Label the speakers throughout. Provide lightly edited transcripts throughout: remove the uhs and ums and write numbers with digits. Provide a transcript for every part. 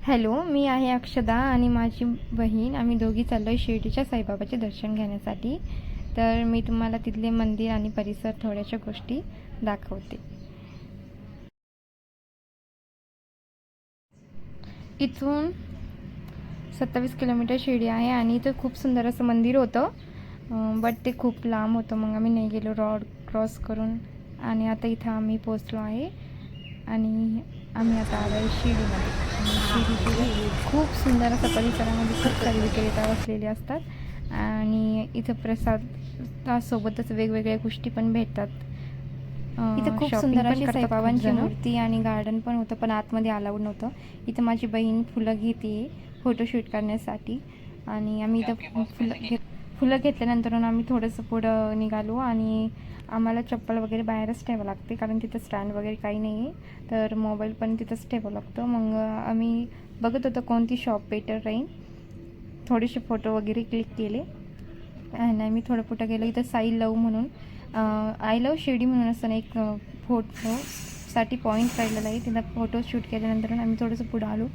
Speaker 1: Hello, मी आहे अक्षदा आणि माझी बहीण. आम्ही दोघी चाललो आहे शिर्डीच्या साईबाबाचे दर्शन घेण्यासाठी. तर मी तुम्हाला तिथले मंदिर आणि परिसर थोड्याशा गोष्टी दाखवते. इथून 27 किलोमीटर शिर्डी आहे आणि इथं खूप सुंदर असं मंदिर होतं, बट ते खूप लांब होतं, मग आम्ही नाही गेलो रोड क्रॉस करून. आणि आता इथं आम्ही पोचलो आहे आणि आम्ही आता आलो आहे शिर्डीमध्ये. शिर्डीचे खूप सुंदर असं परिसरामध्ये खूप सारे विक्रेता बसलेले असतात आणि इथं प्रसादासोबतच वेगवेगळ्या गोष्टी पण भेटतात. इथं खूप सुंदर अशी साईबाबांची मूर्ती आणि गार्डन पण होतं, पण आतमध्ये अलाउड नव्हतं. इथं माझी बहीण फुलं घेते फोटोशूट करण्यासाठी आणि आम्ही इथं फुलं घेतल्यानंतर आम्ही थोडंसं पुढं निघालो आणि आम्हाला चप्पल वगैरे बाहेरच ठेवावं लागते, कारण तिथं स्टँड वगैरे काही नाही आहे. तर मोबाईल पण तिथंच ठेवावं लागतं. मग आम्ही बघत होतो कोणती शॉप बेटर राहील. थोडेसे फोटो वगैरे क्लिक केले आणि आम्ही थोडं पुढं गेलो. इथं साई लव म्हणून आय लव शिर्डी म्हणून असताना एक फोटोसाठी पॉईंट काढलेला आहे. तिथं फोटो शूट केल्यानंतर आम्ही थोडंसं पुढं आलो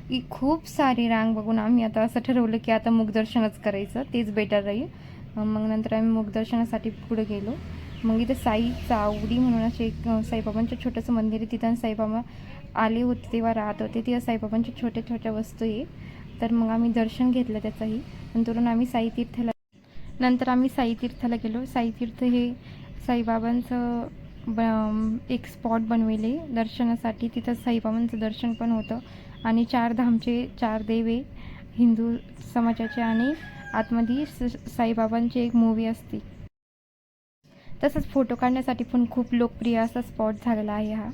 Speaker 1: की खूप सारी रांग बघून आम्ही आता असं ठरवलं की आता मुखदर्शनच करायचं, तेच बेटर राहील. मग नंतर आम्ही मुखदर्शनासाठी पुढे गेलो. मग इथं साई चावडी म्हणून असे एक साईबाबांचं छोटंसं मंदिर आहे. तिथं साईबाबा आले होते तेव्हा राहत होते. तिथं साईबाबांच्या छोट्या छोट्या वस्तू आहे. तर मग आम्ही दर्शन घेतलं त्याचंही. नंतर आम्ही साईतीर्थला गेलो. साईतीर्थ हे साईबाबांचं एक स्पॉट बनविले दर्शनासाठी. तिथं साईबाबांचं दर्शन पण होतं आणि चार धामचे 4 देव हिंदू समाजाचे आणि आतमध्ये साईबाबांची एक मूवी असते. तसंच फोटो काढण्यासाठी पण खूप लोकप्रिय असा स्पॉट झालेला आहे हा.